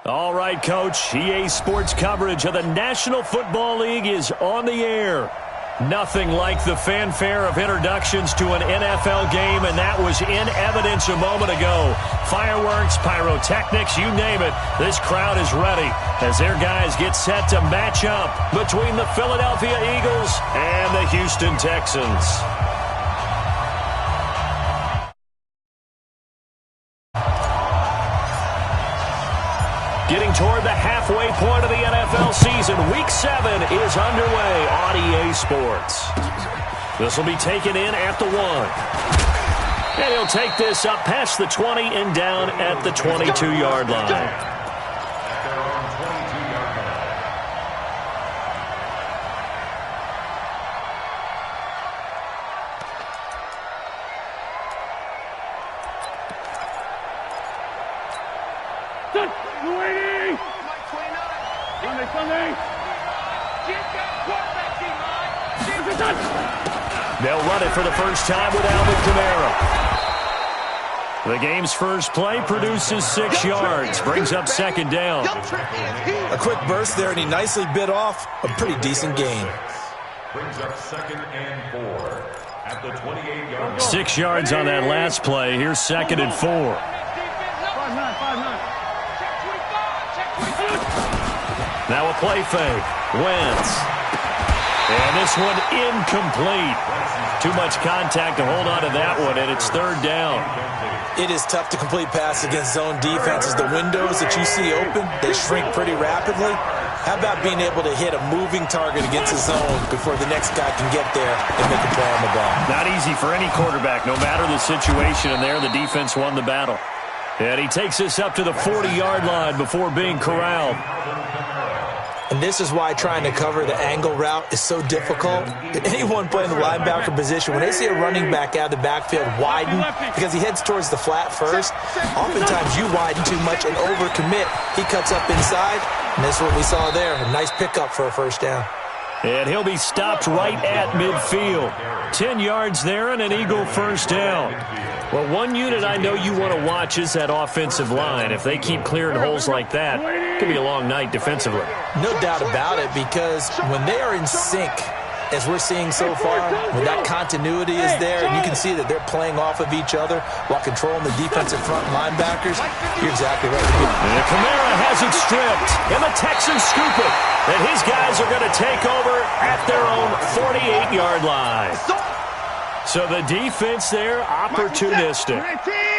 All right, Coach. EA Sports coverage of the National Football League is on the air. Nothing like the fanfare of introductions to an NFL game, and that was in evidence a moment ago. Fireworks, pyrotechnics, you name it. This crowd is ready as their guys get set to match up between the Philadelphia Eagles and the Houston Texans. Getting toward the halfway point of the NFL season, Week 7 is underway on EA Sports. This will be taken in at the 1. And he'll take this up past the 20 and down at the 22-yard line. They'll run it for the first time with Alvin Kamara. The game's first play produces 6 yards, brings up second down. A quick burst there, and he nicely bit off a pretty decent gain. Brings up second and 4 at the 28-yard line. 6 yards on that last play. Here's second and 4. Now a play fake. Wentz. And this one incomplete. Too much contact to hold on to that one, and it's third down. It is tough to complete pass against zone defenses. The windows that you see open, they shrink pretty rapidly. How about being able to hit a moving target against a zone before the next guy can get there and make a play on the ball? Not easy for any quarterback, no matter the situation, and there the defense won the battle. And he takes this up to the 40-yard line before being corralled. And this is why trying to cover the angle route is so difficult. Anyone playing the linebacker position, when they see a running back out of the backfield widen because he heads towards the flat first, oftentimes you widen too much and overcommit. He cuts up inside, and this is what we saw there. A nice pickup for a first down. And he'll be stopped right at midfield. 10 yards there and an Eagle first down. Well, one unit I know you want to watch is that offensive line. If they keep clearing holes like that, it could be a long night defensively. No doubt about it, because when they are in sync, as we're seeing so far, when that continuity is there, and you can see that they're playing off of each other while controlling the defensive front linebackers, you're exactly right. And Kamara has it stripped, and the Texans scoop it. And his guys are going to take over at their own 48-yard line. So the defense there, opportunistic.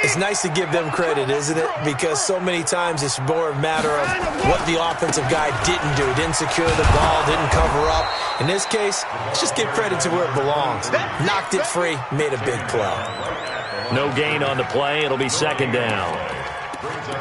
It's nice to give them credit, isn't it? Because so many times it's more a matter of what the offensive guy didn't do. Didn't secure the ball, didn't cover up. In this case, let's just give credit to where it belongs. Knocked it free, made a big play. No gain on the play. It'll be second down.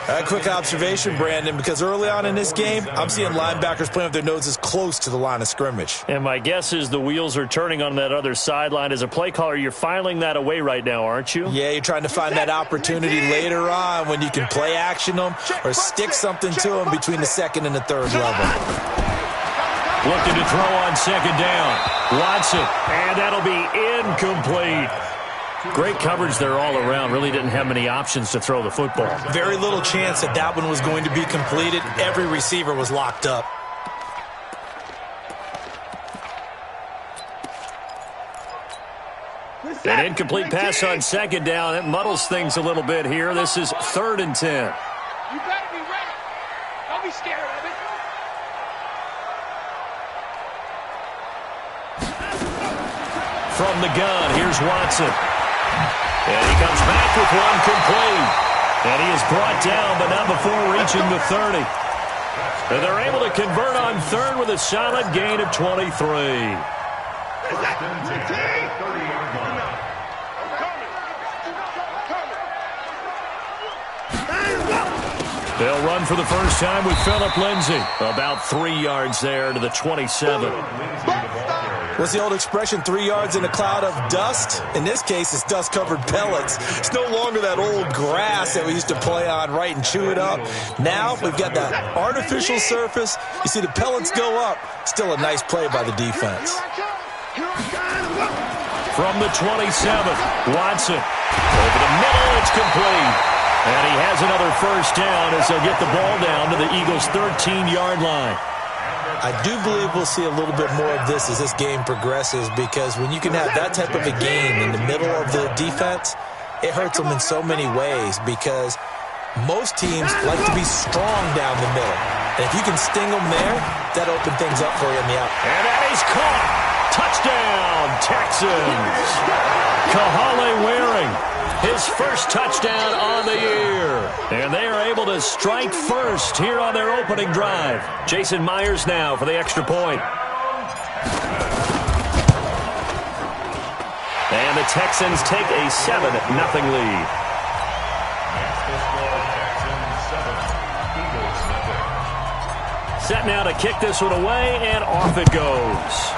A quick observation, Brandon, because early on in this game, I'm seeing linebackers playing with their noses close to the line of scrimmage. And my guess is the wheels are turning on that other sideline. As a play caller, you're filing that away right now, aren't you? Yeah, you're trying to find that opportunity later on when you can play action them or stick something to them between the second and the third level. Looking to throw on second down. Watson, and that'll be incomplete. Great coverage there all around. Really didn't have many options to throw the football. Very little chance that that one was going to be completed. Every receiver was locked up. An incomplete pass on second down. It muddles things a little bit here. This is third and 10. You better be ready. Don't be scared of it. From the gun, here's Watson. And he comes back with one complete. And he is brought down, but not before reaching the 30. And they're able to convert on third with a solid gain of 23. They'll run for the first time with Phillip Lindsay. About 3 yards there to the 27. What's the old expression, 3 yards in a cloud of dust? In this case, it's dust-covered pellets. It's no longer that old grass that we used to play on, right, and chew it up. Now we've got that artificial surface. You see the pellets go up. Still a nice play by the defense. From the 27, Watson. Over the middle, it's complete. And he has another first down as they'll get the ball down to the Eagles' 13-yard line. I do believe we'll see a little bit more of this as this game progresses, because when you can have that type of a game in the middle of the defense, it hurts them in so many ways, because most teams like to be strong down the middle. And if you can sting them there, that opens things up for you on the out. And that is caught. Touchdown, Texans. Haywyre, his first touchdown on the year. And they are able to strike first here on their opening drive. Jason Myers now for the extra point. And the Texans take a 7-0 lead. Set now to kick this one away, and off it goes.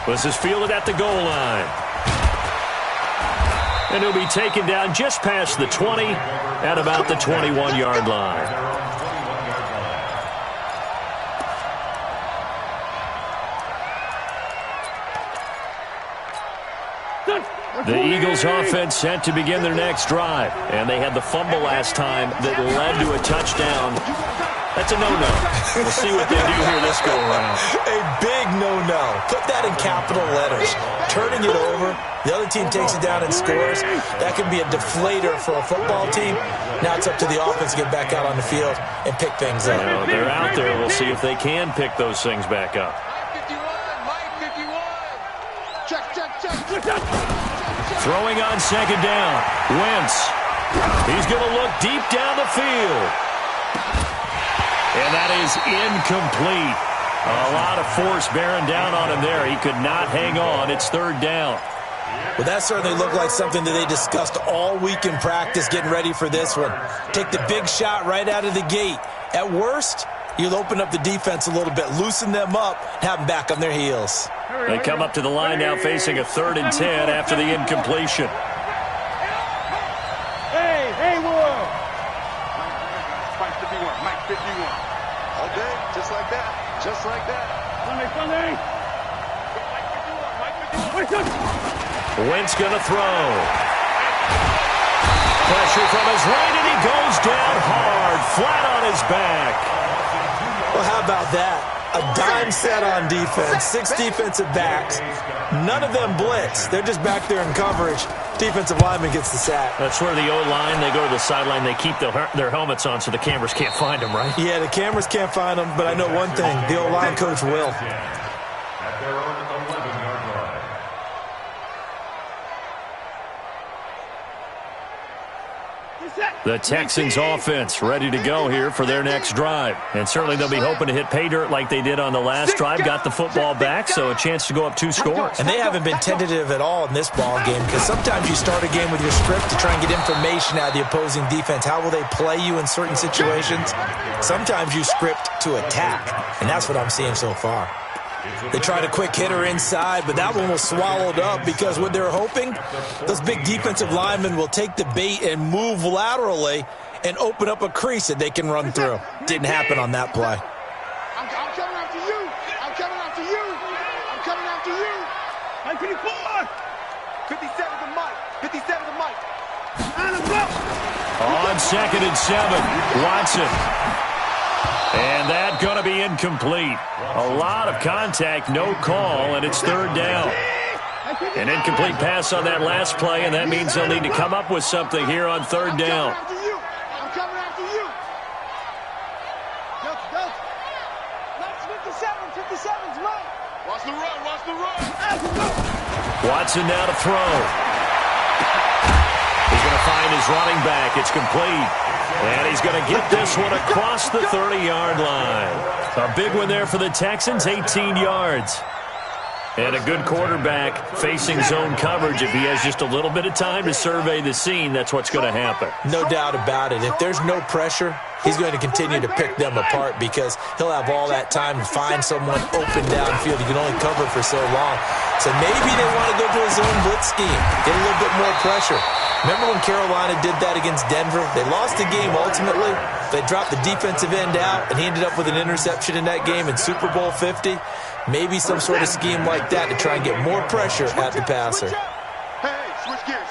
This is fielded at the goal line. And he'll be taken down just past the 20 at about the 21-yard line. The Eagles offense set to begin their next drive. And they had the fumble last time that led to a touchdown. That's a no-no. We'll see what they do here this go-around. A big no-no. Put that in capital letters. Turning it over, the other team takes it down and scores. That can be a deflator for a football team. Now it's up to the offense to get back out on the field and pick things up. Well, they're out there. We'll see if they can pick those things back up. Mike 51. Check. Throwing on second down. Wentz. He's going to look deep down the field. And that is incomplete. A lot of force bearing down on him there. He could not hang on. It's third down. Well, that certainly looked like something that they discussed all week in practice getting ready for this one. Take the big shot right out of the gate. At worst, you'll open up the defense a little bit, loosen them up, have them back on their heels. They come up to the line now facing a 3rd and 10 after the incompletion. Hey, Will. Mike 51. All day, just like that. Just like that. Sunday. Mike 51. Wentz going to throw. Pressure from his right, and he goes down hard, flat on his back. Well, how about that? A dime set on defense, 6 defensive backs. None of them blitz. They're just back there in coverage. Defensive lineman gets the sack. That's where the O-line, they go to the sideline, they keep their helmets on so the cameras can't find them, right? Yeah, the cameras can't find them, but I know one thing. The O-line coach will. At their own 11-yard line. The Texans offense ready to go here for their next drive. And certainly they'll be hoping to hit pay dirt like they did on the last drive. Got the football back, so a chance to go up 2 scores. And they haven't been tentative at all in this ball game, because sometimes you start a game with your script to try and get information out of the opposing defense. How will they play you in certain situations? Sometimes you script to attack, and that's what I'm seeing so far. They tried a quick hitter inside, but that one was swallowed up because what they're hoping, those big defensive linemen will take the bait and move laterally and open up a crease that they can run through. Didn't happen on that play. I'm coming after you. I'm coming after you. I'm coming after you. Mike 54. 57 to Mike. 57 to Mike. On 2nd and 7, Watson. And that going to be incomplete. A lot of contact, no call, and it's 3rd down. An incomplete pass on that last play, and that means they'll need to come up with something here on 3rd down. I'm coming after you. Go. 57's Mike. Watch the run. Watson now to throw. He's going to find his running back. It's complete. And he's going to get this one across the 30-yard line. A big one there for the Texans, 18 yards. And a good quarterback facing zone coverage. If he has just a little bit of time to survey the scene, that's what's going to happen. No doubt about it. If there's no pressure, he's going to continue to pick them apart because he'll have all that time to find someone open downfield. He can only cover for so long. So maybe they want to go to a zone blitz scheme, get a little bit more pressure. Remember when Carolina did that against Denver? They lost the game ultimately. They dropped the defensive end out, and he ended up with an interception in that game in Super Bowl 50. Maybe some sort of scheme like that to try and get more pressure at the passer. Hey, switch gears.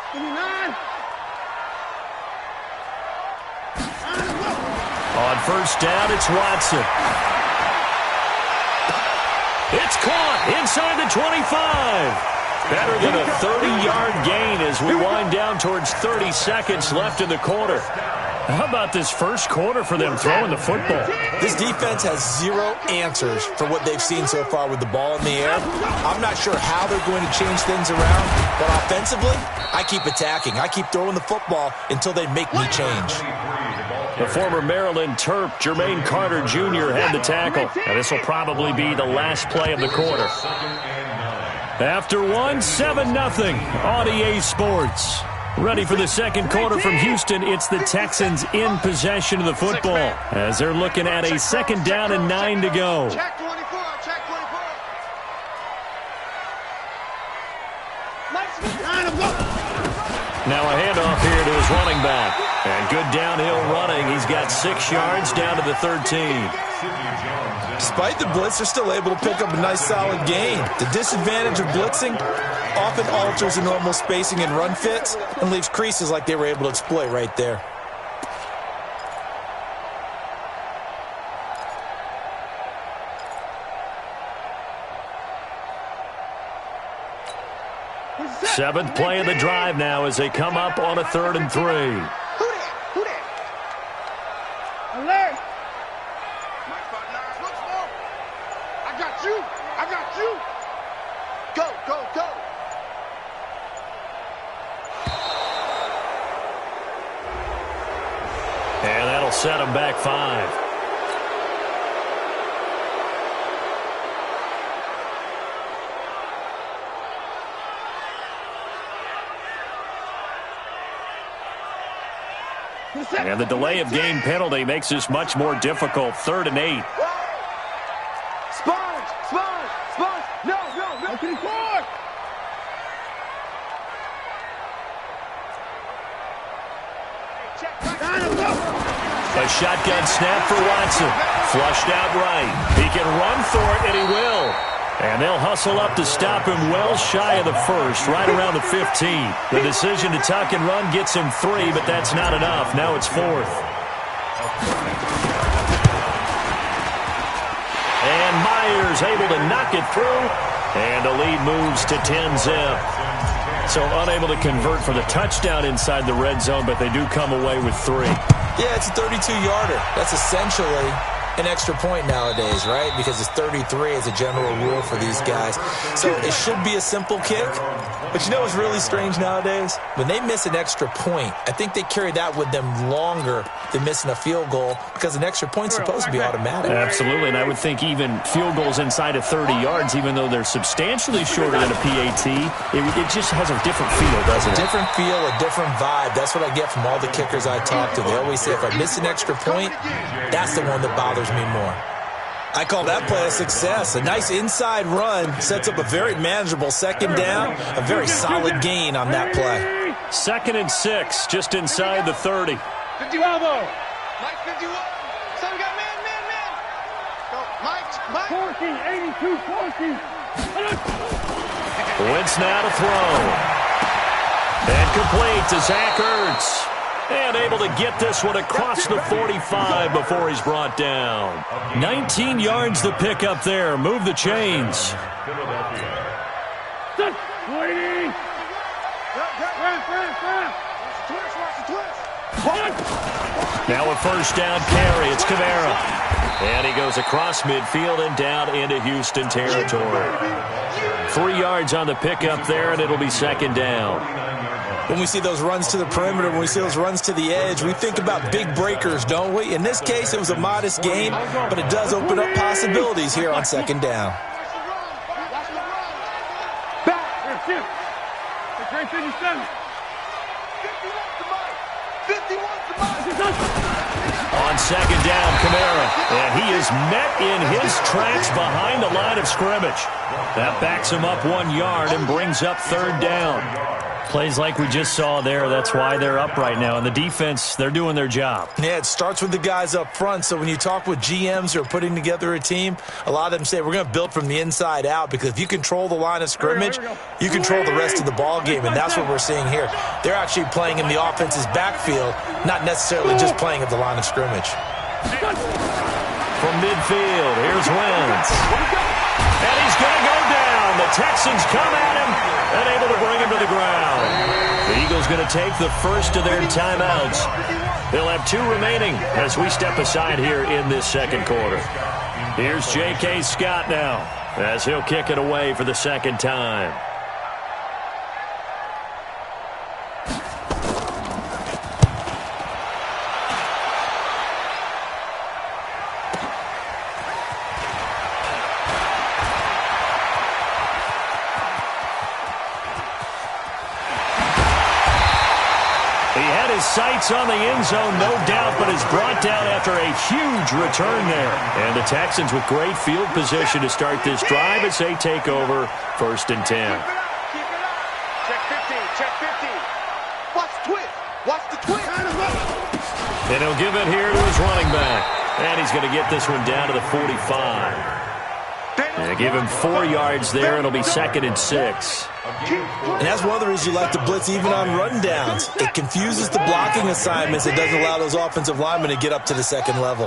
On first down, it's Watson. It's caught inside the 25. Better than a 30-yard gain as we wind down towards 30 seconds left in the quarter. How about this first quarter for them throwing the football? This defense has zero answers for what they've seen so far with the ball in the air. I'm not sure how they're going to change things around, but offensively, I keep attacking. I keep throwing the football until they make me change. The former Maryland Terp, Jermaine Carter Jr. had the tackle. And this will probably be the last play of the quarter. After one, 7-0 on EA Sports. Ready for the second quarter from Houston. It's the Texans in possession of the football as they're looking at a 2nd down and 9 to go. Check 24, check 24. Now a handoff here to his running back. And good downhill running. He's got 6 yards down to the 13. Despite the blitz, they're still able to pick up a nice solid gain. The disadvantage of blitzing often alters the normal spacing and run fits and leaves creases like they were able to exploit right there. Seventh play of the drive now as they come up on a 3rd and 3. Who that? Alert! I got you. Go. And that'll set him back 5. And the delay of game penalty makes this much more difficult. 3rd and 8. Sponge. No. Open forward. A shotgun snap for Watson. Flushed out right. He can run for it, and he will. And they'll hustle up to stop him well shy of the 1st, right around the 15. The decision to tuck and run gets him 3, but that's not enough. Now it's 4th. And Myers able to knock it through, and the lead moves to 10-zip. So unable to convert for the touchdown inside the red zone, but they do come away with 3. Yeah, it's a 32-yarder. That's essentially an extra point nowadays, right? Because it's 33 as a general rule for these guys. So it should be a simple kick. But you know what's really strange nowadays? When they miss an extra point, I think they carry that with them longer than missing a field goal because an extra point's supposed to be automatic. Absolutely, and I would think even field goals inside of 30 yards, even though they're substantially shorter than a PAT, it just has a different feel, doesn't it? A different feel, a different vibe. That's what I get from all the kickers I talk to. They always say if I miss an extra point, that's the one that bothers me more. I call that play a success. A nice inside run sets up a very manageable 2nd down, a very solid gain on that play. 2nd and 6, just inside the 30. 51 though. Mike 51. Son got man. Go, Mike. 14, 82, 14. Wentz now to throw. And complete to Zach Ertz. And able to get this one across the 45 before he's brought down. 19 yards to pick up there. Move the chains. Now a 1st down carry. It's Kamara. And he goes across midfield and down into Houston territory. 3 yards on the pickup there, and it'll be 2nd down. When we see those runs to the perimeter, when we see those runs to the edge, we think about big breakers, don't we? In this case, it was a modest gain, but it does open up possibilities here on 2nd down. On 2nd down, Kamara. And he is met in his tracks behind the line of scrimmage. That backs him up 1 yard and brings up 3rd down. Plays like we just saw there, that's why they're up right now. And the defense, they're doing their job. Yeah, it starts with the guys up front. So when you talk with GMs who are putting together a team, a lot of them say we're going to build from the inside out, because if you control the line of scrimmage, you control the rest of the ball game, and that's what we're seeing here. They're actually playing in the offense's backfield, not necessarily just playing at the line of scrimmage. From midfield, here's Wentz. And he's going to go down. The Texans come at him and able to bring him to the ground. The Eagles going to take the first of their timeouts. They'll have 2 remaining as we step aside here in this second quarter. Here's J.K. Scott now as he'll kick it away for the second time. Sights on the end zone, no doubt, but is brought down after a huge return there. And the Texans with great field position to start this drive as they take over 1st and 10. Keep it up. Check 15, check 15. Watch the twist. Watch the twist. And he'll give it here to his running back. And he's going to get this one down to the 45. And give him 4 yards there, and it'll be 2nd and 6. And that's one of the reasons you like to blitz even on run downs. It confuses the blocking assignments. It doesn't allow those offensive linemen to get up to the second level.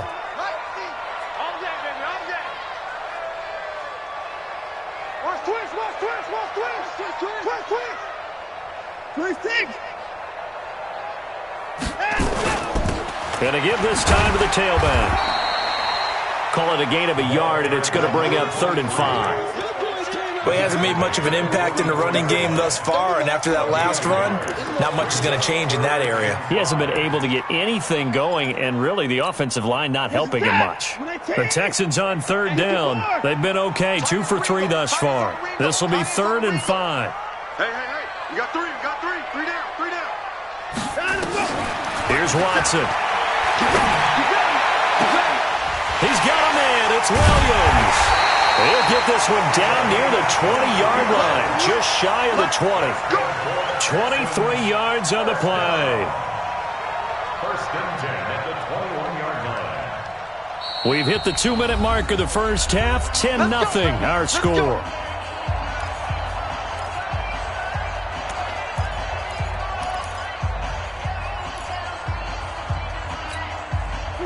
Watch twist, watch twist, watch twist. Twist, twist. Twist, twist. Going to give this time to the tailback. Call it a gain of a yard, and it's going to bring up 3rd and 5. Well, he hasn't made much of an impact in the running game thus far, and after that last run, not much is going to change in that area. He hasn't been able to get anything going, and really the offensive line not helping him much. The Texans on 3rd down. They've been okay, 2 for 3 thus far. This will be 3rd and 5. Hey, you got 3, you got 3. 3 down, 3 down. Here's Watson. He's got a man. It's Williams. He'll get this one down near the 20-yard line, just shy of the 20. 23 yards on the play. 1st and 10 at the 21-yard line. We've hit the 2-minute mark of the first half. 10-0 our score.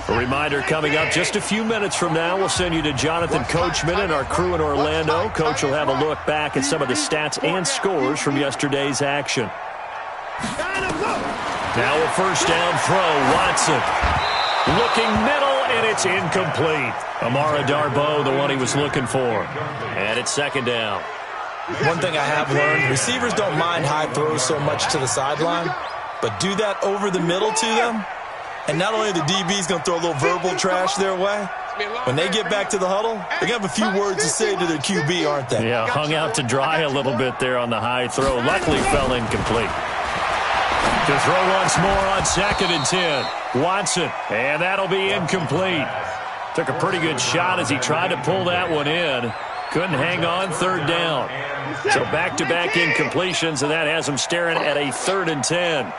A reminder coming up just a few minutes from now, we'll send you to Jonathan Coachman and our crew in Orlando. Coach will have a look back at some of the stats and scores from yesterday's action. Now a 1st down throw, Watson. Looking middle, and it's incomplete. Amara Darboh, the one he was looking for. And it's 2nd down. One thing I have learned, receivers don't mind high throws so much to the sideline, but do that over the middle to them, and not only the DB's going to throw a little verbal trash their way, when they get back to the huddle, they're going to have a few words to say to their QB, aren't they? Yeah, hung out to dry a little bit there on the high throw. Luckily fell incomplete. To throw once more on 2nd and 10. Watson, and that'll be incomplete. Took a pretty good shot as he tried to pull that one in. Couldn't hang on, 3rd down. So back-to-back incompletions, and that has him staring at a 3rd and 10.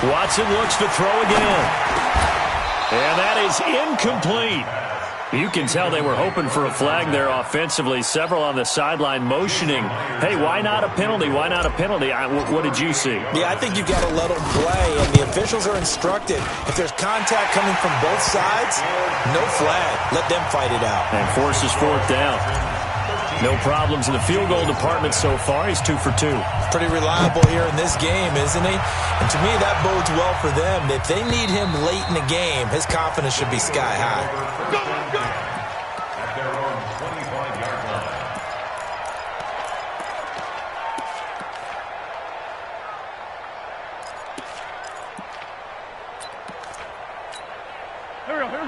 Watson looks to throw again. And that is incomplete. You can tell they were hoping for a flag there offensively. Several on the sideline motioning, hey, why not a penalty? Why not a penalty? What did you see? Yeah, I think you've got to let them play, and the officials are instructed. If there's contact coming from both sides, no flag. Let them fight it out. And forces 4th down. No problems in the field goal department so far. He's 2 for 2. Pretty reliable here in this game, isn't he? And to me, that bodes well for them. If they need him late in the game, his confidence should be sky high. At their own 25-yard line.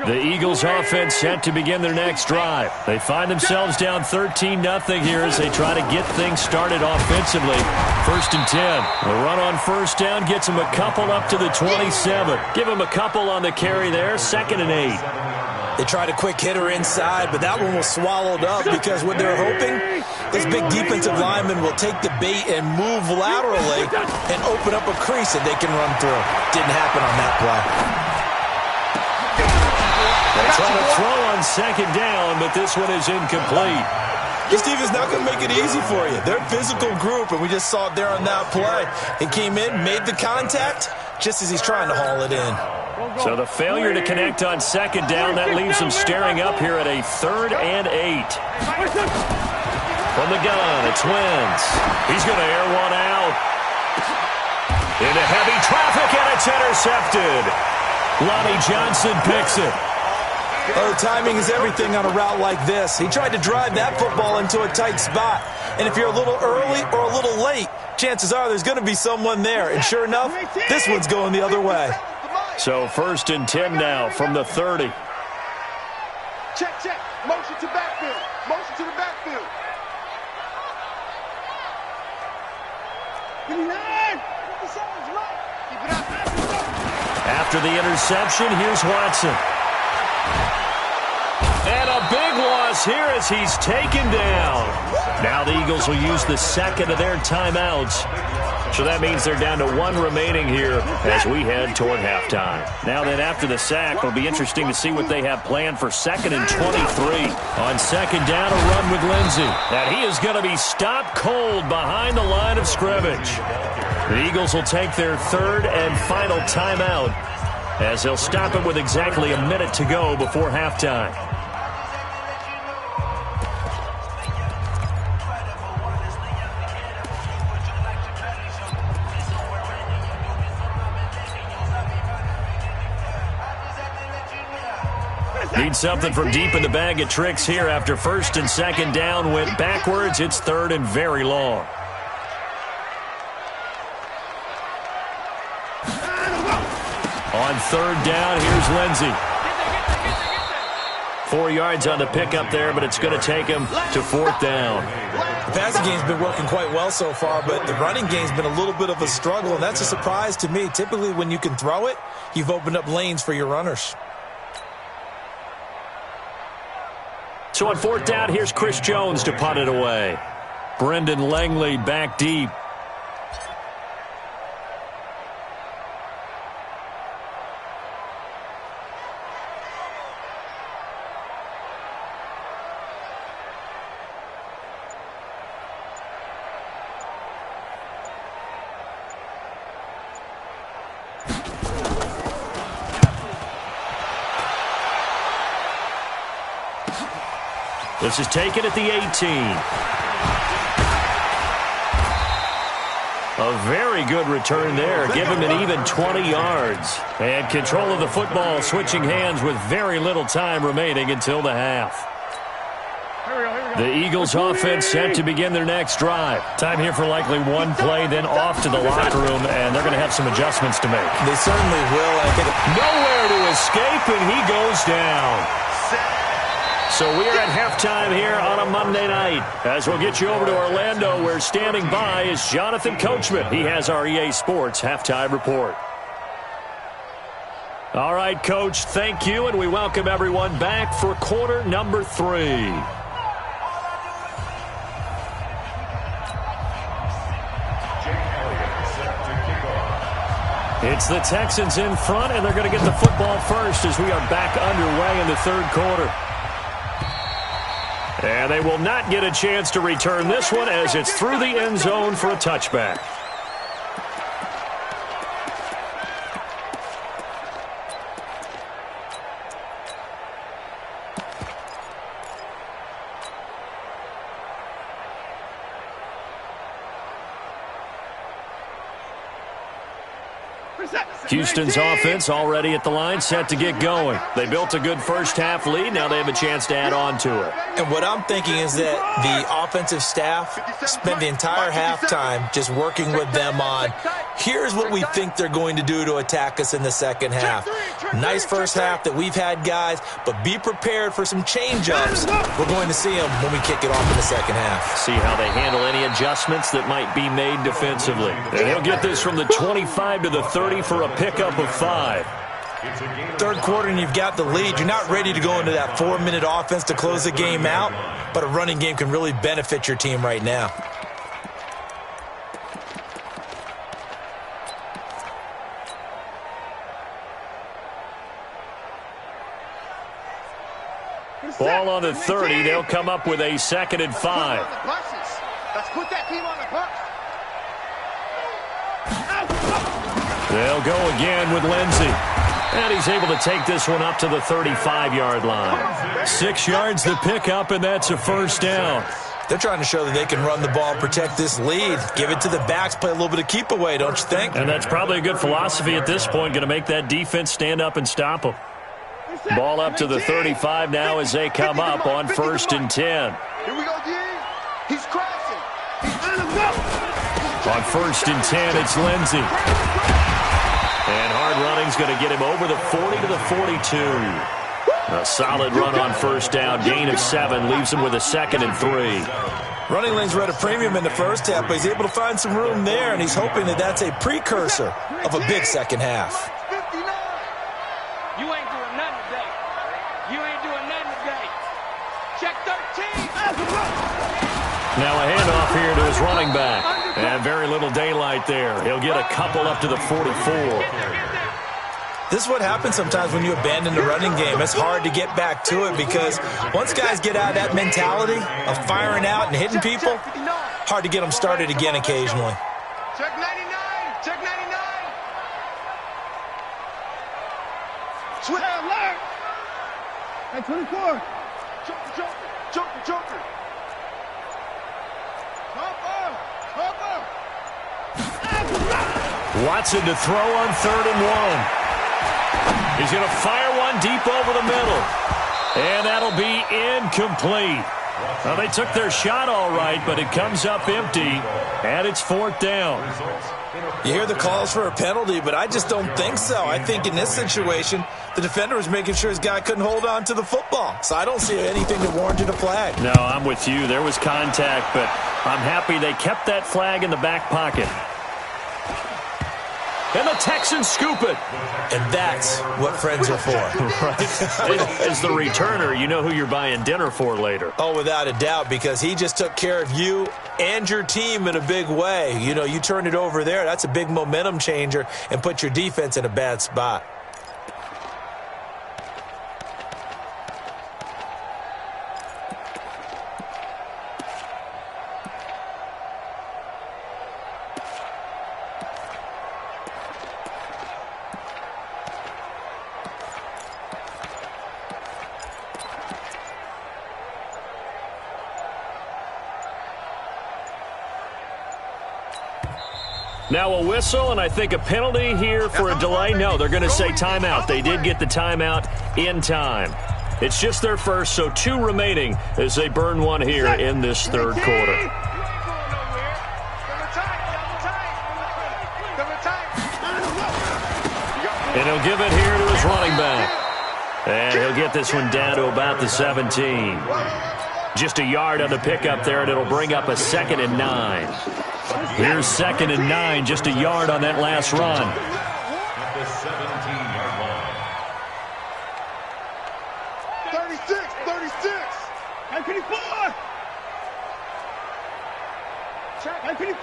The Eagles offense set to begin their next drive. They find themselves down 13-0 here as they try to get things started offensively. 1st and 10. The run on 1st down gets them a couple up to the 27. Give them a couple on the carry there. 2nd and 8. They tried a quick hitter inside, but that one was swallowed up because what they're hoping, this big defensive lineman will take the bait and move laterally and open up a crease that they can run through. Didn't happen on that play. They try to throw on second down, but this one is incomplete. This defense is not going to make it easy for you. They're a physical group, and we just saw it there on that play. He came in, made the contact, just as he's trying to haul it in. So the failure to connect on second down, that leaves him staring up here at a 3rd and 8. From the gun, it's Wentz. He's going to air one out. Into heavy traffic, and it's intercepted. Lonnie Johnson picks it. Oh, timing is everything on a route like this. He tried to drive that football into a tight spot. And if you're a little early or a little late, chances are there's going to be someone there. And sure enough, this one's going the other way. So 1st and 10 now from the 30. Check, check. Motion to backfield. Motion to the backfield. After the interception, here's Watson. And a big loss here as he's taken down. Now the Eagles will use the second of their timeouts. So that means they're down to 1 remaining here as we head toward halftime. Now then, after the sack, it'll be interesting to see what they have planned for 2nd and 23. On second down, a run with Lindsey. And he is going to be stopped cold behind the line of scrimmage. The Eagles will take their 3rd and final timeout as they'll stop it with exactly a minute to go before halftime. Need something from deep in the bag of tricks here after 1st and 2nd down went backwards. It's 3rd and very long. On 3rd down, here's Lindsey. 4 yards on the pickup there, but it's going to take him to 4th down. The passing game's been working quite well so far, but the running game's been a little bit of a struggle, and that's a surprise to me. Typically, when you can throw it, you've opened up lanes for your runners. So on 4th down, here's Chris Jones to punt it away. Brendan Langley back deep. This is taken at the 18. A very good return there. Give him an even 20 yards. And control of the football, switching hands with very little time remaining until the half. The Eagles offense set to begin their next drive. Time here for likely one play, then off to the locker room, and they're going to have some adjustments to make. They certainly will. I think nowhere to escape, and he goes down. So we are at halftime here on a Monday night. As we'll get you over to Orlando, where standing by is Jonathan Coachman. He has our EA Sports halftime report. All right, Coach, thank you, and we welcome everyone back for quarter number 3. It's the Texans in front, and they're going to get the football first as we are back underway in the 3rd quarter. And they will not get a chance to return this one as it's through the end zone for a touchback. Houston's offense already at the line, set to get going. They built a good first half lead. Now they have a chance to add on to it. And what I'm thinking is that the offensive staff spent the entire halftime just working with them on, here's what we think they're going to do to attack us in the second half. Nice first half that we've had, guys, but be prepared for some change-ups. We're going to see them when we kick it off in the second half. See how they handle any adjustments that might be made defensively. And he'll get this from the 25 to the 30 for a pickup of 5. Third quarter and you've got the lead. You're not ready to go into that 4-minute offense to close the game out, but a running game can really benefit your team right now. Ball on the 30. They'll come up with a 2nd and 5. Let's put that team on the bus. They'll go again with Lindsey. And he's able to take this one up to the 35-yard line. 6 yards to pick up, and that's a first down. They're trying to show that they can run the ball and protect this lead. Give it to the backs, play a little bit of keep away, don't you think? And that's probably a good philosophy at this point, going to make that defense stand up and stop them. Ball up to the 35 now as they come up on 1st and 10. Here we go, D. He's crashing. On 1st and 10, it's Lindsey. And hard running's going to get him over the 40 to the 42. A solid run on 1st down. Gain of 7 leaves him with a 2nd and 3. Running lanes were at a premium in the first half, but he's able to find some room there, and he's hoping that that's a precursor of a big second half. You ain't doing nothing today. You ain't doing nothing today. Check 13. Now a handoff here to his running back. And very little daylight there. He'll get a couple up to the 44. This is what happens sometimes when you abandon the running game. It's hard to get back to it because once guys get out of that mentality of firing out and hitting people, hard to get them started again occasionally. Check 99. Check 99. Switch alert. At 24. Joker, Joker, Joker, Joker. Watson to throw on 3rd and 1. He's going to fire one deep over the middle. And that'll be incomplete. Well, they took their shot all right, but it comes up empty, and it's 4th down. You hear the calls for a penalty, but I just don't think so. I think in this situation, the defender was making sure his guy couldn't hold on to the football. So I don't see anything that warranted a flag. No, I'm with you. There was contact, but I'm happy they kept that flag in the back pocket. And the Texans scoop it. And that's what friends are for. Right? As the returner, you know who you're buying dinner for later. Oh, without a doubt, because he just took care of you and your team in a big way. You know, you turned it over there. That's a big momentum changer and put your defense in a bad spot. Now a whistle, and I think a penalty here for a delay. No, they're going to say timeout. They did get the timeout in time. It's just their first, so 2 remaining as they burn one here in this 3rd quarter. And he'll give it here to his running back. And he'll get this one down to about the 17. Just a yard on the pickup there, and it'll bring up a 2nd and 9. Here's 2nd and 9, just a yard on that last run. At the 17-yard line. 36, 36. And 24. Check. And 24.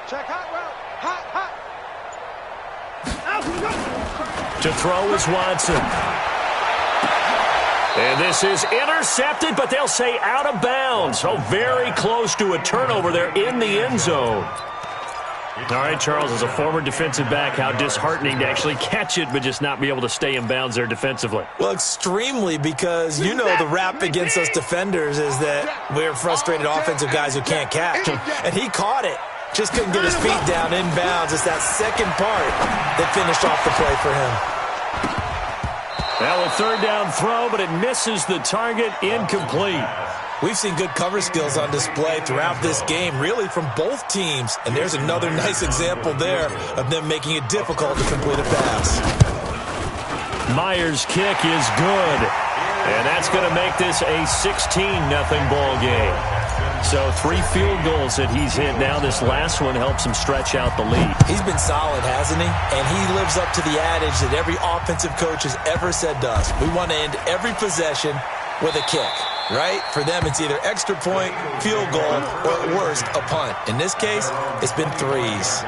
Check hot route. Hot, hot. To throw is Watson. And this is intercepted, but they'll say out of bounds. So very close to a turnover there in the end zone. All right, Charles, as a former defensive back, how disheartening to actually catch it but just not be able to stay in bounds there defensively. Well, extremely, because you know the rap against us defenders is that we're frustrated offensive guys who can't catch. And he caught it. Just couldn't get his feet down in bounds. It's that second part that finished off the play for him. Well, a 3rd down throw, but it misses the target, incomplete. We've seen good cover skills on display throughout this game, really from both teams. And there's another nice example there of them making it difficult to complete a pass. Myers' kick is good. And that's going to make this a 16-0 ball game. So 3 field goals that he's hit now. This last one helps him stretch out the lead. He's been solid, hasn't he? And he lives up to the adage that every offensive coach has ever said to us. We want to end every possession with a kick, right? For them, it's either extra point, field goal, or at worst, a punt. In this case, it's been 3s.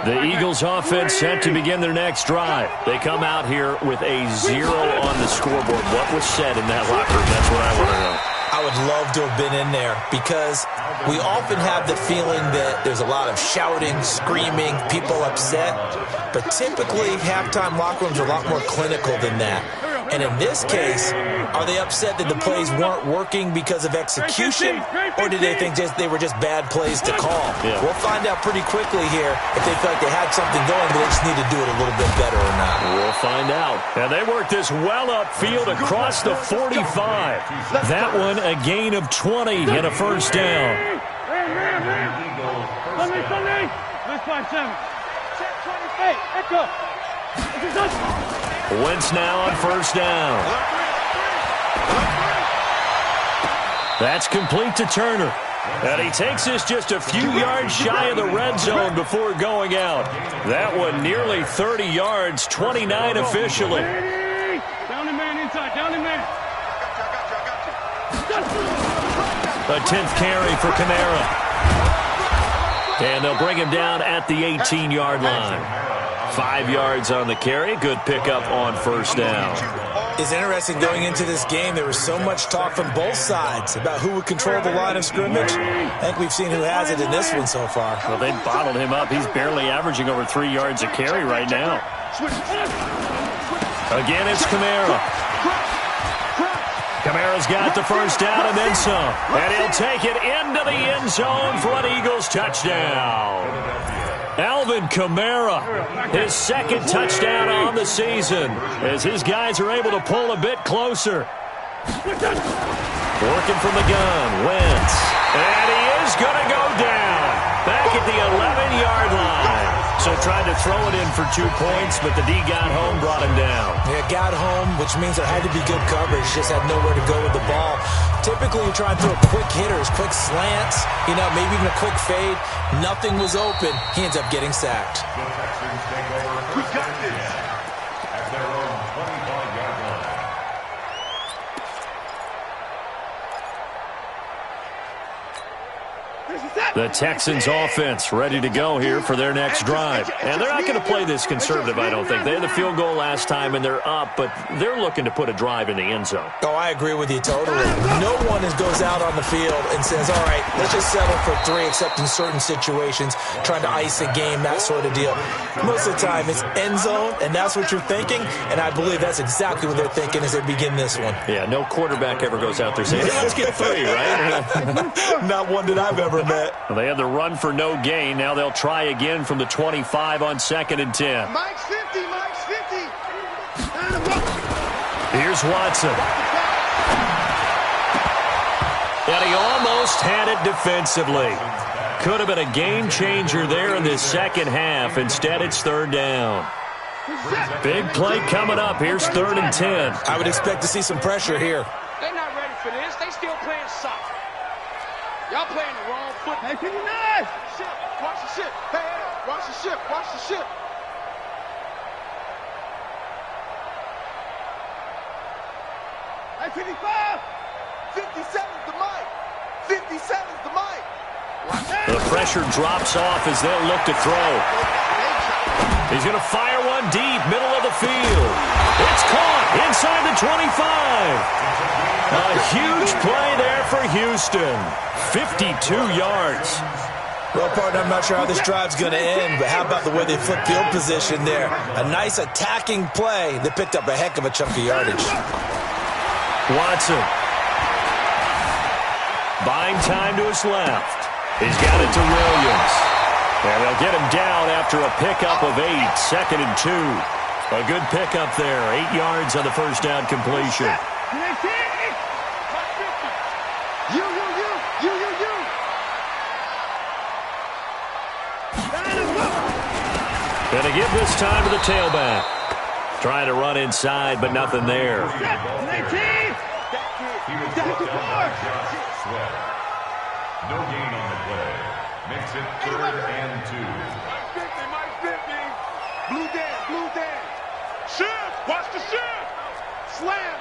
The Eagles offense set to begin their next drive. They come out here with a 0 on the scoreboard. What was said in that locker room? That's what I want to know. I would love to have been in there because we often have the feeling that there's a lot of shouting, screaming, people upset. But typically, halftime locker rooms are a lot more clinical than that. And in this case, are they upset that the plays weren't working because of execution, or did they think they were just bad plays to call? Yeah. We'll find out pretty quickly here if they felt like they had something going, but they just need to do it a little bit better or not. We'll find out. And they worked this well upfield across the 45. That one a gain of 20 and a first down. Sunday. Let's 5-7. Check 28. Echo. Wentz now on first down. That's complete to Turner. And he takes this just a few yards shy of the red zone before going out. That one nearly 30 yards, 29 officially. Down the man inside. Down the man. A 10th carry for Kamara. And they'll bring him down at the 18-yard line. 5 yards on the carry. Good pickup on first down. It's interesting going into this game. There was so much talk from both sides about who would control the line of scrimmage. I think we've seen who has it in this one so far. Well, they bottled him up. He's barely averaging over 3 yards a carry right now. Again, it's Kamara. Kamara's got the first down and then some. And he'll take it into the end zone for an Eagles touchdown. Alvin Kamara, his second touchdown on the season, as his guys are able to pull a bit closer. Working from the gun, Wentz. And he is going to go down back at the 11-yard line. So tried to throw it in for 2 points, but the D got home, brought him down. Yeah, got home, which means there had to be good coverage. Just had nowhere to go with the ball. Typically, you try and throw quick hitters, quick slants, maybe even a quick fade. Nothing was open. He ends up getting sacked. The Texans take over first and 10 at their own 25-yard line. The Texans offense ready to go here for their next drive. And they're not going to play this conservative, I don't think. They had the field goal last time, and they're up, but they're looking to put a drive in the end zone. Oh, I agree with you totally. No one goes out on the field and says, all right, let's just settle for 3, except in certain situations, trying to ice a game, that sort of deal. Most of the time, it's end zone, and that's what you're thinking, and I believe that's exactly what they're thinking as they begin this one. Yeah, no quarterback ever goes out there saying, hey, let's get 3, right? Not one that I've ever met. Well, they had the run for no gain. Now they'll try again from the 25 on 2nd and 10. Mike's 50. Here's Watson. And he almost had it defensively. Could have been a game changer there in this second half. Instead, it's 3rd down. Big play coming up. Here's 3rd and 10. I would expect to see some pressure here. They're not ready for this. They still playing soccer. Y'all playing the wrong foot. Hey, 59. Watch the ship. Hey, watch the ship. Watch the ship. Hey, 55. 57's the mic. 57's the mic. The pressure drops off as they'll look to throw. He's going to fire one deep, middle of the field. It's caught inside the 25. A huge play there for Houston. 52 yards. Well, partner, I'm not sure how this drive's going to end, but how about the way they flip field position there? A nice attacking play that picked up a heck of a chunk of yardage. Watson. Buying time to his left. He's got it to Williams. And they'll get him down after a pickup of 8, 2nd and 2. A good pickup there, 8 yards on the first down completion. Gonna give this time to the tailback. Trying to run inside, but nothing there. He was brought down by Josh Sweat. No gain on the play. Makes it 3rd and 2. Mike 50. Blue Dan. Shift. Watch the shift. Slam.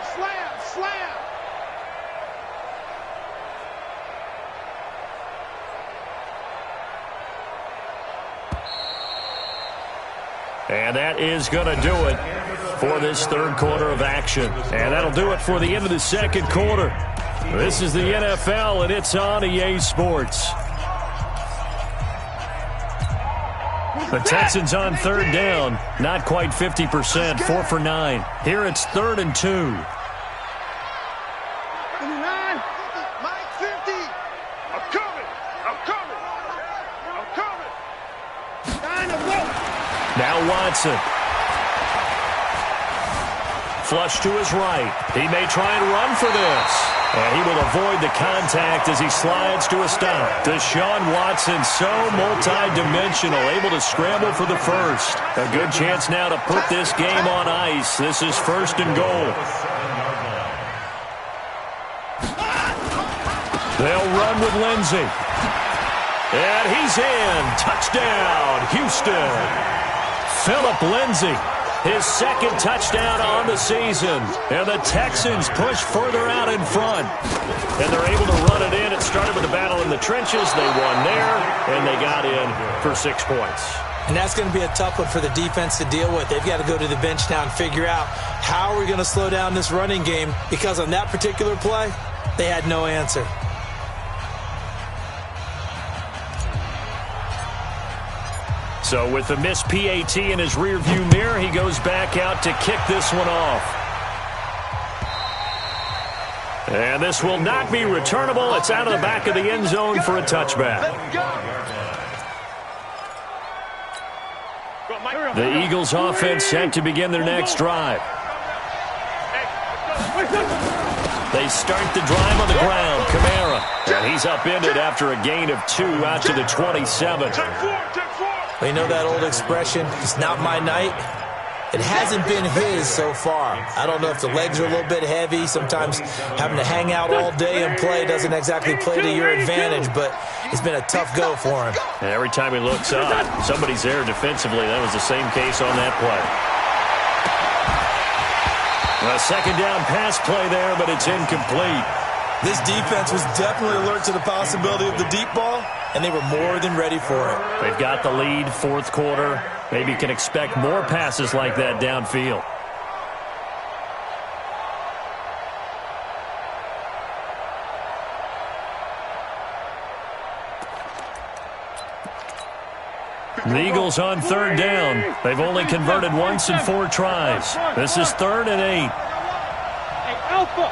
And that is going to do it for this 3rd quarter of action. And that'll do it for the end of the 2nd quarter. This is the NFL, and it's on EA Sports. The Texans on 3rd down. Not quite 50%, 4 for 9. Here it's 3rd and 2. 29. Mike 50. I'm coming. 9 of them. Now Watson. Flush to his right. He may try and run for this. And he will avoid the contact as he slides to a stop. Deshaun Watson, so multi-dimensional, able to scramble for the first. A good chance now to put this game on ice. This is 1st and goal. They'll run with Lindsey. And he's in. Touchdown, Houston. Philip Lindsey. His 2nd touchdown on the season. And the Texans push further out in front. And they're able to run it in. It started with a battle in the trenches. They won there, and they got in for 6 points. And that's going to be a tough one for the defense to deal with. They've got to go to the bench now and figure out how are we going to slow down this running game, because on that particular play, they had no answer. So with the missed PAT in his rearview mirror, he goes back out to kick this one off. And this will not be returnable. It's out of the back of the end zone for a touchback. The Eagles offense set to begin their next drive. They start the drive on the ground. Kamara. And he's upended after a gain of 2 out to the 27. Well, you know that old expression, it's not my night. It hasn't been his so far. I don't know if the legs are a little bit heavy. Sometimes having to hang out all day and play doesn't exactly play to your advantage, but it's been a tough go for him. And every time he looks up, somebody's there defensively. That was the same case on that play. A 2nd down pass play there, but it's incomplete. This defense was definitely alert to the possibility of the deep ball, and they were more than ready for it. They've got the lead, 4th quarter. Maybe you can expect more passes like that downfield. The Eagles on 3rd down. They've only converted once in 4 tries. This is 3rd and 8. Hey, Alpha.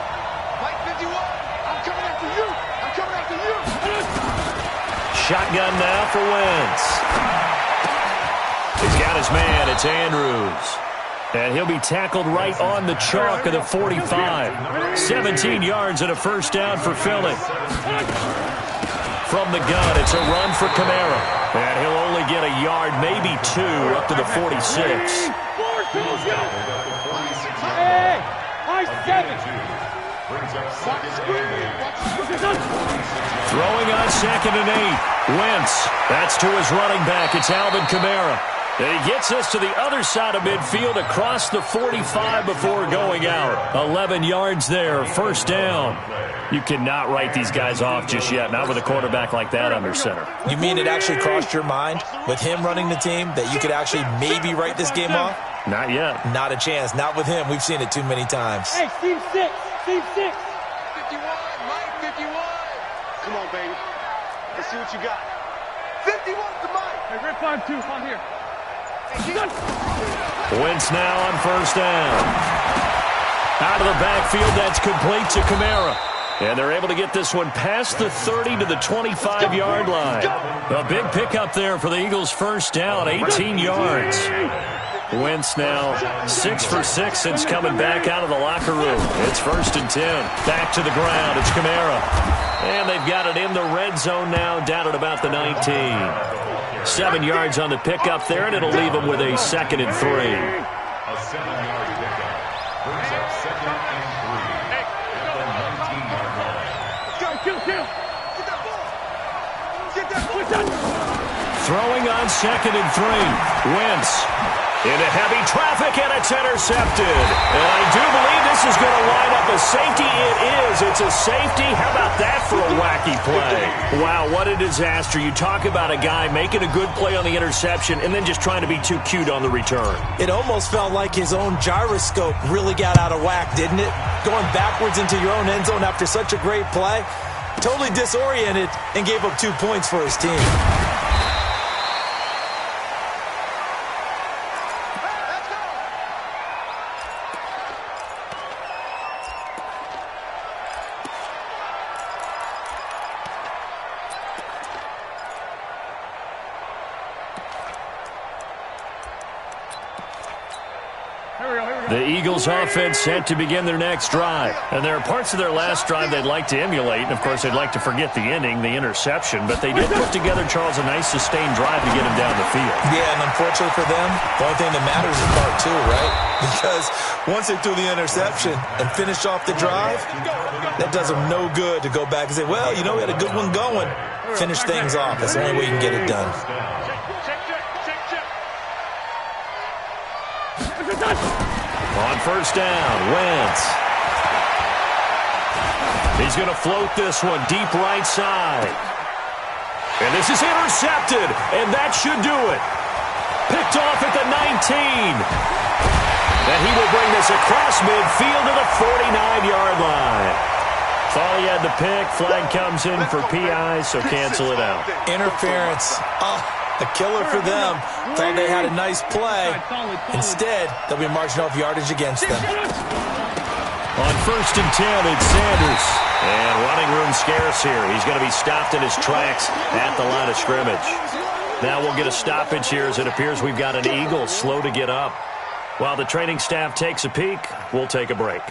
Mike 51. I'm coming after you. Shotgun now for Wentz. He's got his man. It's Andrews. And he'll be tackled right on the chalk of the 45. 17 yards and a 1st down for Philly. From the gun, it's a run for Kamara. And he'll only get a yard, maybe 2, up to the 46. Hey, high 7. Throwing on 2nd and 8. Wentz. That's to his running back. It's Alvin Kamara. And he gets us to the other side of midfield across the 45 before going out. 11 yards there. 1st down. You cannot write these guys off just yet. Not with a quarterback like that under center. You mean it actually crossed your mind with him running the team that you could actually maybe write this game off? Not yet. Not a chance. Not with him. We've seen it too many times. Hey, team 6. Team 6. 51. Mike 51. Come on, baby. Let's see what you got. 51's the Mike. Hey, rip on 2. On here. Wentz now on 1st down. Out of the backfield, that's complete to Kamara. And they're able to get this one past the 30 to the 25-yard line. A big pickup there for the Eagles' 1st down, 18 yards. Wentz now 6 for 6 since coming back out of the locker room. It's 1st and 10. Back to the ground. It's Kamara. And they've got it in the red zone now, down at about the 19. 7 yards on the pickup there, and it'll leave them with a 2nd and 3. A 7-yard pickup brings up 2nd and 3 at the 19. Throwing on 2nd and 3. Wentz into heavy traffic, and it's intercepted. And I do believe this is going to line up a safety. It is. It's a safety. How about that for a wacky play? Wow, what a disaster. You talk about a guy making a good play on the interception and then just trying to be too cute on the return. It almost felt like his own gyroscope really got out of whack, didn't it? Going backwards into your own end zone after such a great play. Totally disoriented and gave up 2 points for his team. The Eagles offense set to begin their next drive. And there are parts of their last drive they'd like to emulate. And, of course, they'd like to forget the ending, the interception. But they did put together, Charles, a nice sustained drive to get him down the field. Yeah, and unfortunately for them, the only thing that matters is part 2, right? Because once they threw the interception and finished off the drive, that does them no good to go back and say, well, you know, we had a good one going. Finish things off. That's the only way you can get it done. On first down, Wentz. He's going to float this one deep right side. And this is intercepted, and that should do it. Picked off at the 19. And he will bring this across midfield to the 49-yard line. Thought he had the pick. Flag comes in for PI, so cancel it out. Interference. A killer for them. Thought they had a nice play. Instead, they'll be marching off yardage against them. On first and 10, it's Sanders. And running room scarce here. He's going to be stopped in his tracks at the line of scrimmage. Now we'll get a stoppage here as it appears we've got an Eagle slow to get up. While the training staff takes a peek, we'll take a break.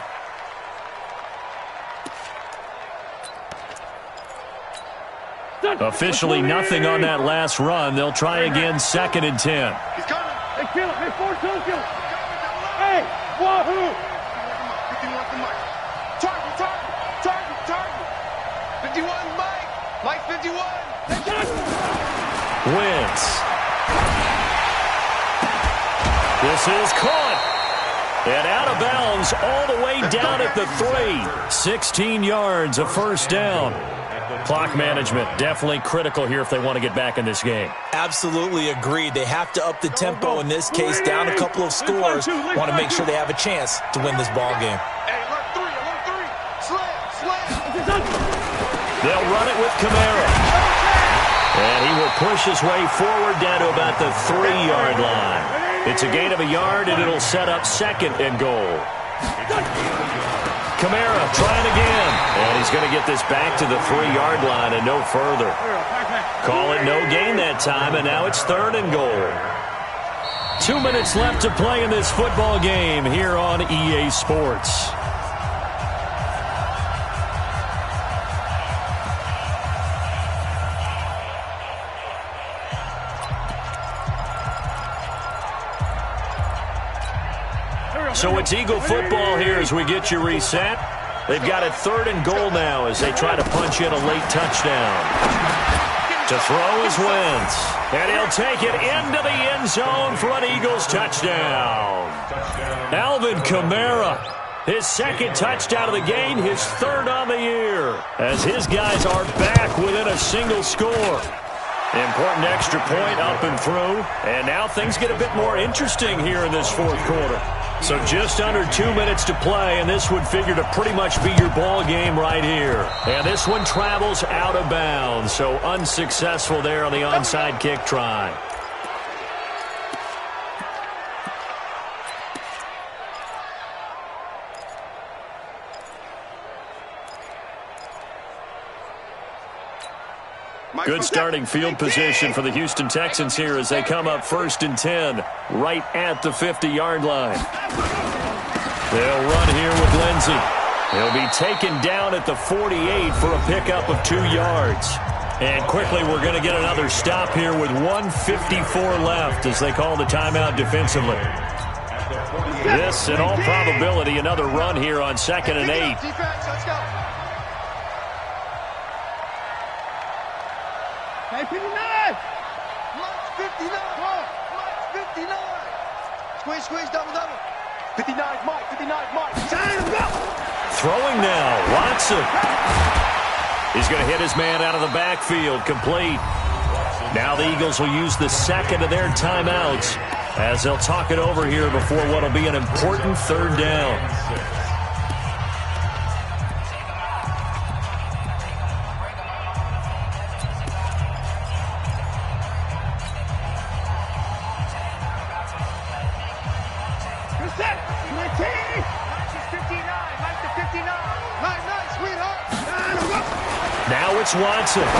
Officially nothing on that last run. They'll try again, 2nd and 10. He's coming. Hey, kill him. Hey, force him, kill him. Hey, wahoo. 51 to Mike. Target. 51, Mike. Mike 51. Wentz. This is caught. And out of bounds all the way down at the 3. 16 yards, a first down. Clock management definitely critical here if they want to get back in this game. Absolutely agreed. They have to up the tempo in this case, down a couple of scores. Want to make sure they have a chance to win this ball game. Hey, alert 3. Slam. They'll run it with Kamara. And he will push his way forward down to about the 3-yard line. It's a gain of a yard, and it'll set up 2nd and goal. Kamara trying again. And he's going to get this back to the 3-yard line and no further. Call it no gain that time, and now it's 3rd and goal. 2 minutes left to play in this football game here on EA Sports. So it's Eagle football here as we get you reset. They've got it 3rd and goal now as they try to punch in a late touchdown. To throw is Wentz. And he'll take it into the end zone for an Eagles touchdown. Alvin Kamara, his 2nd touchdown of the game, his 3rd on the year. As his guys are back within a single score. Important extra point up and through. And now things get a bit more interesting here in this 4th quarter. So just under 2 minutes to play, and this would figure to pretty much be your ball game right here. And this one travels out of bounds, so unsuccessful there on the onside kick try. Good starting field position for the Houston Texans here as they come up 1st and 10, right at the 50-yard line. They'll run here with Lindsey. He'll be taken down at the 48 for a pickup of 2 yards. And quickly we're going to get another stop here with 1:54 left as they call the timeout defensively. This, in all probability, another run here on 2nd and 8. Hey, 59! Squeeze, squeeze, double, double. 59 Mike, 59 Mike. Time to go. Throwing now, Watson. He's going to hit his man out of the backfield, complete. Now the Eagles will use the second of their timeouts as they'll talk it over here before what will be an important third down. Now it's Watson. And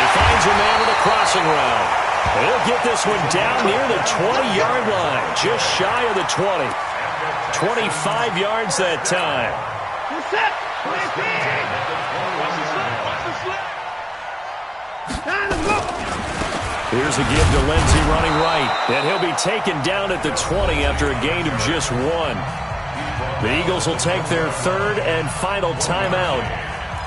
he finds a man with a crossing route. He'll get this one down near the 20-yard line, just shy of the 20. 25 yards that time. Here's a give to Lindsey running right, and he'll be taken down at the 20 after a gain of just 1. The Eagles will take their third and final timeout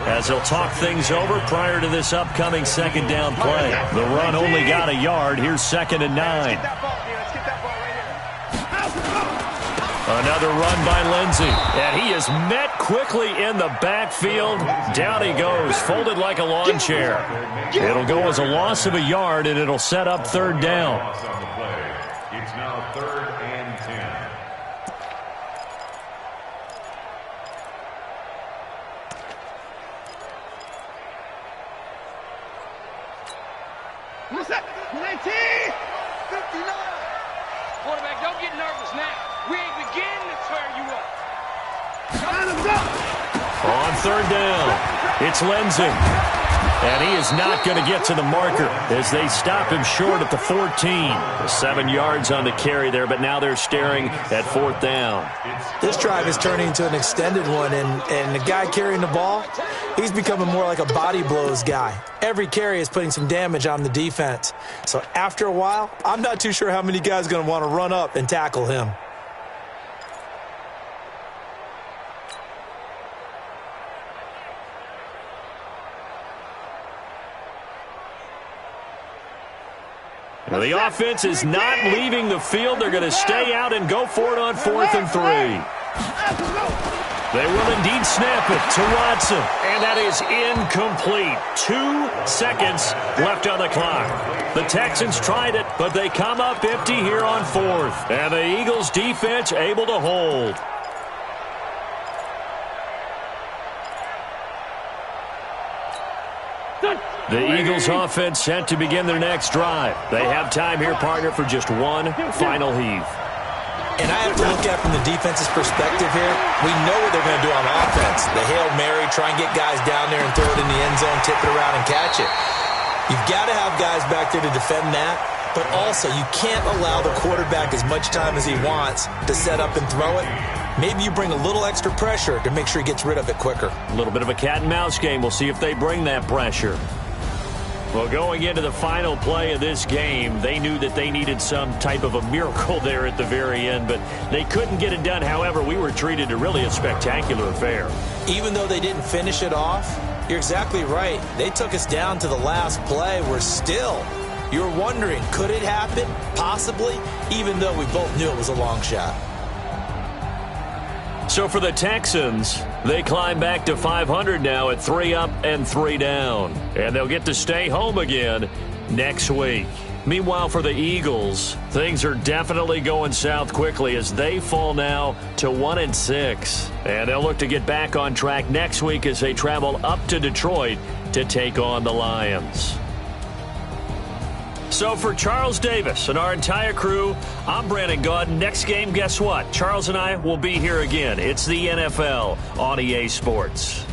as they'll talk things over prior to this upcoming second down play. The run only got a yard. Here's 2nd and 9. Another run by Lindsey, and he is met quickly in the backfield. Down he goes, folded like a lawn chair. It'll go as a loss of a yard, and it'll set up third down. It's now 3rd and 10. What's that? 19! 59! Quarterback, don't get nervous now. We ain't beginning to tear you up. On third down, it's Lindsey. And he is not going to get to the marker as they stop him short at the 14. 7 yards on the carry there, but now they're staring at 4th down. This drive is turning into an extended one, and the guy carrying the ball, he's becoming more like a body blows guy. Every carry is putting some damage on the defense. So after a while, I'm not too sure how many guys are going to want to run up and tackle him. Well, the offense is not leaving the field. They're going to stay out and go for it on 4th and 3. They will indeed snap it to Watson, and that is incomplete. 2 seconds left on the clock. The Texans tried it, but they come up empty here on 4th, and the Eagles defense able to hold. The Eagles offense set to begin their next drive. They have time here, partner, for just one final heave. And I have to look at it from the defense's perspective here. We know what they're going to do on offense. The Hail Mary, try and get guys down there and throw it in the end zone, tip it around and catch it. You've got to have guys back there to defend that, but also you can't allow the quarterback as much time as he wants to set up and throw it. Maybe you bring a little extra pressure to make sure he gets rid of it quicker. A little bit of a cat and mouse game. We'll see if they bring that pressure. Well, going into the final play of this game, they knew that they needed some type of a miracle there at the very end, but they couldn't get it done. However, we were treated to really a spectacular affair. Even though they didn't finish it off, you're exactly right. They took us down to the last play. We're still, you're wondering, could it happen? Possibly, even though we both knew it was a long shot. So for the Texans, they climb back to 500 now at 3 up and 3 down. And they'll get to stay home again next week. Meanwhile, for the Eagles, things are definitely going south quickly as they fall now to 1-6. And they'll look to get back on track next week as they travel up to Detroit to take on the Lions. So for Charles Davis and our entire crew, I'm Brandon Gaudin. Next game, guess what? Charles and I will be here again. It's the NFL on EA Sports.